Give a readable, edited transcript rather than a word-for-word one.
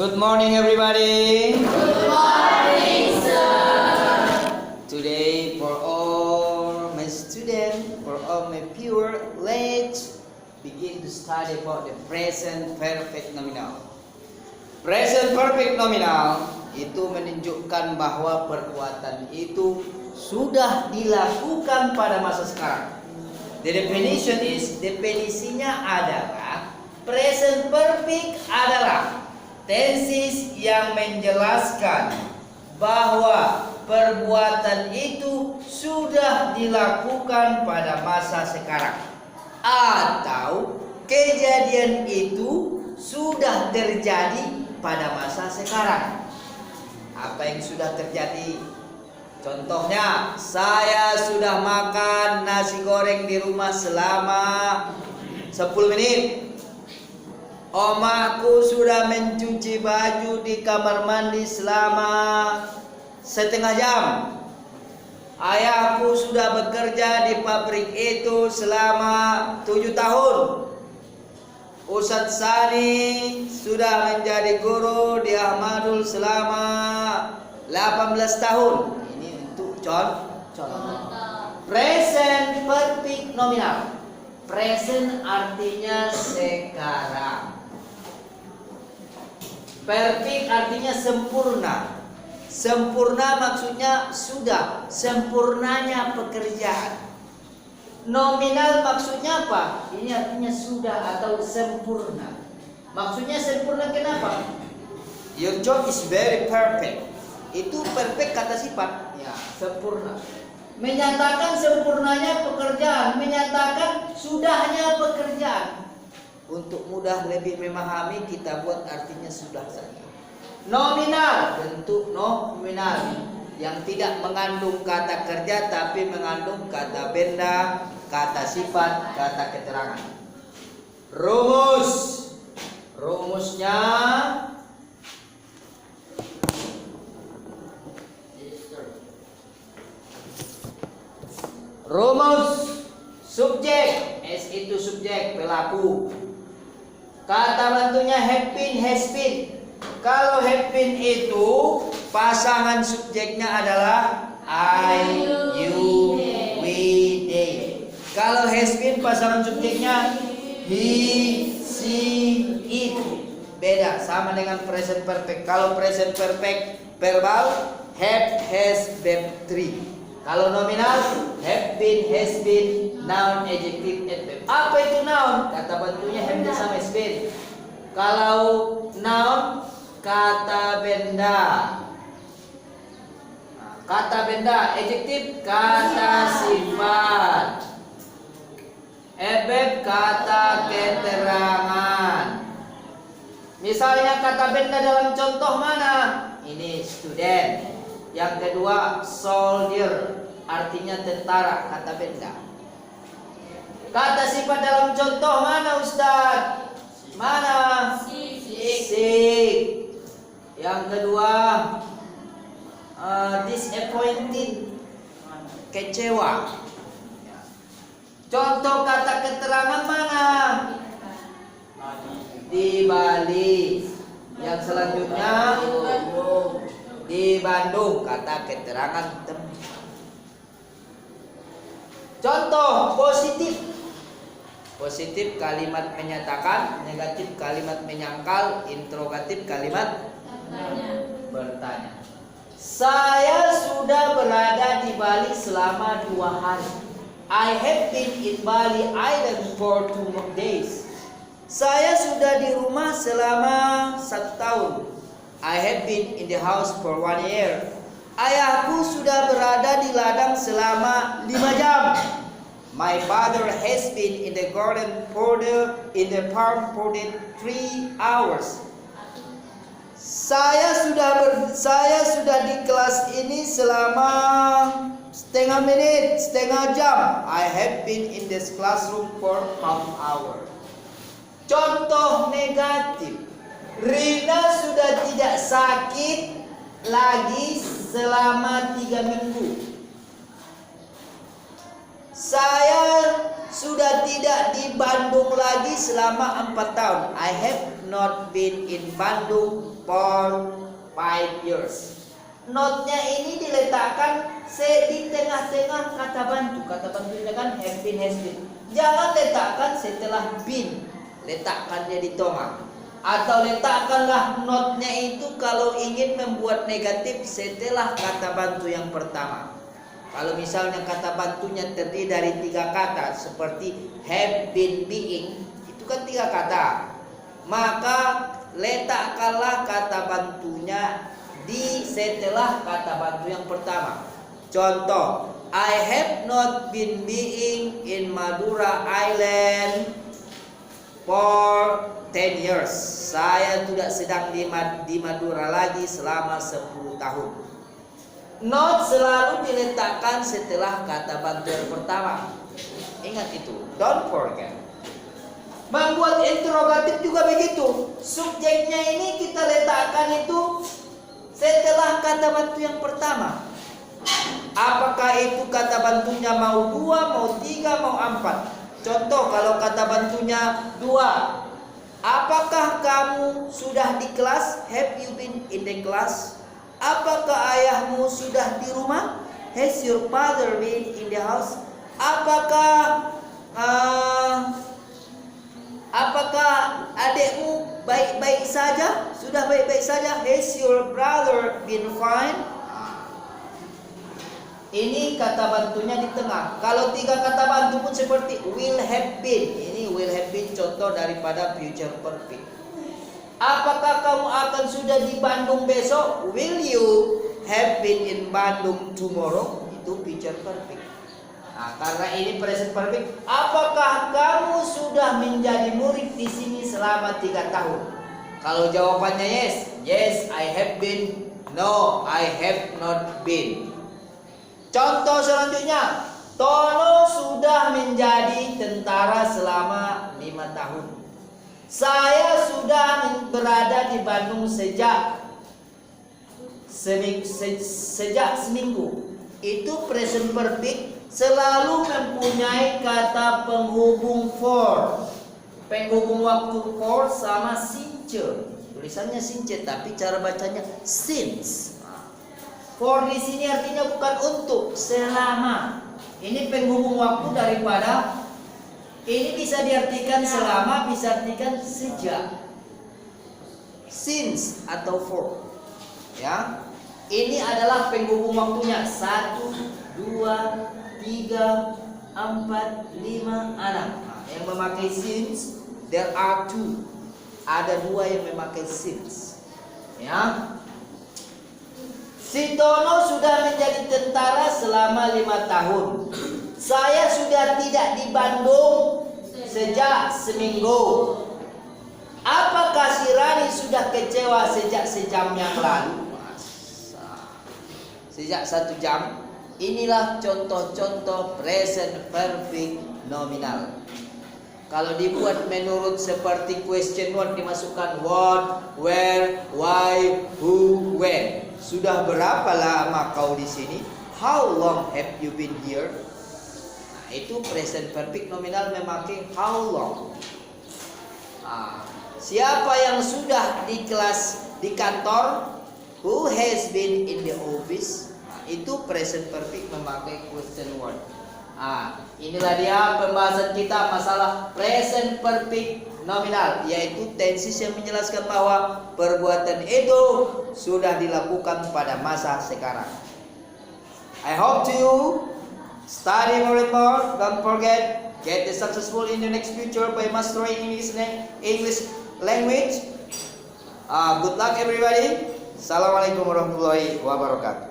Good morning, everybody. Good morning, sir. Today, for all my students, for all my pure, let's begin to study about the present perfect nominal. Present perfect nominal itu menunjukkan bahwa perbuatan itu sudah dilakukan pada masa sekarang. The definition is, definisinya adalah present perfect adalah tenses yang menjelaskan bahwa perbuatan itu sudah dilakukan pada masa sekarang atau kejadian itu sudah terjadi pada masa sekarang. Apa yang sudah terjadi? Contohnya, saya sudah makan nasi goreng di rumah selama 10 menit. Omaku sudah mencuci baju di kamar mandi selama setengah jam. Ayahku sudah bekerja di pabrik itu selama 7 tahun. Ustadz Sani sudah menjadi guru di Ahmadul selama 18 tahun. Ini untuk contoh. Present perfect nominal. Present artinya sekarang. Perfect artinya sempurna. Sempurna maksudnya sudah, sempurnanya pekerjaan. Nominal maksudnya apa? Ini artinya sudah atau sempurna. Maksudnya sempurna kenapa? Your job is very perfect. Itu perfect kata sifat. Ya, sempurna. Menyatakan sempurnanya pekerjaan, menyatakan sudahnya pekerjaan. Untuk mudah lebih memahami, kita buat artinya sudah saja. Nominal, bentuk nominal yang tidak mengandung kata kerja tapi mengandung kata benda, kata sifat, kata keterangan. Rumus. Rumusnya rumus subjek, S itu subjek, pelaku. Kata bantunya have been, has been. Kalau have been itu pasangan subjeknya adalah I, you, we, they. Kalau has been pasangan subjeknya he, she, it. Beda, sama dengan present perfect. Kalau present perfect verbal have, has, verb 3. Kalau nominal have been, has been, noun, adjective, adverb. Apa itu noun? Kata bantunya have been sama has been. Kalau noun, kata benda. Kata benda, adjective, kata sifat. Adverb, kata keterangan. Misalnya kata benda dalam contoh mana? Ini student. Yang kedua, soldier, artinya tentara, kata benda. Kata sifat dalam contoh mana, Ustaz? Mana? Sick. Yang kedua, disappointed, kecewa. Contoh kata keterangan mana? Di Bali. Yang selanjutnya di Bandung, kata keterangan tempat. Contoh positif. Positif kalimat menyatakan, negatif kalimat menyangkal, interrogatif kalimat bertanya. Saya sudah berada di Bali selama 2 hari. I have been in Bali Island for 2 days. Saya sudah di rumah selama 1 tahun. I have been in the house for 1 year. Ayahku sudah berada di ladang selama 5 jam. My father has been in the garden in the farm for 3 hours. Saya sudah di kelas ini selama setengah menit, setengah jam. I have been in this classroom for half hour. Contoh negatif. Rina sudah tidak sakit lagi selama 3 minggu. Saya sudah tidak di Bandung lagi selama 4 tahun. I have not been in Bandung for 5 years. Not-nya ini diletakkan di tengah-tengah kata bantu. Kata bantunya kan have been, has been. Jangan letakkan setelah been. Letakkan dia di tengah. Atau letakkanlah not-nya itu kalau ingin membuat negatif setelah kata bantu yang pertama. Kalau misalnya kata bantunya terdiri dari 3 kata seperti have been, being, itu kan 3 kata. Maka letakkanlah kata bantunya di setelah kata bantu yang pertama. Contoh, I have not been being in Madura Island for 10 years. Saya tidak sedang di Madura lagi selama 10 tahun. Not selalu diletakkan setelah kata bantu yang pertama. Ingat itu, don't forget. Membuat interrogatif juga begitu. Subjeknya ini kita letakkan itu setelah kata bantu yang pertama. Apakah itu kata bantunya mau 2, mau 3, mau 4? Contoh, kalau kata bantunya 2, apakah kamu sudah di kelas? Have you been in the class? Apakah ayahmu sudah di rumah? Has your father been in the house? Apakah adikmu baik-baik saja? Sudah baik-baik saja? Has your brother been fine? Ini kata bantunya di tengah. Kalau 3 kata bantu pun seperti will have been. Ini will have been contoh daripada future perfect. Apakah kamu akan sudah di Bandung besok? Will you have been in Bandung tomorrow? Itu future perfect. Nah, karena ini present perfect. Apakah kamu sudah menjadi murid di sini selama 3 tahun? Kalau jawabannya yes, yes I have been. No, I have not been. Contoh selanjutnya, Tono sudah menjadi tentara selama 5 tahun. Saya sudah berada di Bandung sejak seminggu. Itu present perfect selalu mempunyai kata penghubung for. Penghubung waktu for sama since. Tulisannya since tapi cara bacanya since. For di sini artinya bukan untuk, selama. Ini penghubung waktu daripada, ini bisa diartikan selama, bisa diartikan sejak. Since atau for. Ya. Ini adalah penghubung waktunya 1, 2, 3, 4, 5, 6. Nah, yang memakai since, there are 2. Ada 2 yang memakai since. Ya. Si Tono sudah menjadi tentara selama 5 tahun. Saya sudah tidak di Bandung sejak seminggu. Apakah si Rani sudah kecewa sejak sejam yang lalu? Sejak 1 jam. Inilah contoh-contoh present perfect nominal. Kalau dibuat menurut seperti question one, dimasukkan what, where, why, who, when. Sudah berapa lama kau di sini? How long have you been here? Nah, itu present perfect nominal memakai how long. Nah, siapa yang sudah di kelas di kantor? Who has been in the office? Nah, itu present perfect memakai question one. Nah, inilah dia pembahasan kita masalah present perfect nominal, yaitu tenses yang menjelaskan bahwa perbuatan itu sudah dilakukan pada masa sekarang. I hope you study more and more. Don't forget, get successful in the next future by mastering English language. Good luck everybody. Assalamualaikum warahmatullahi wabarakatuh.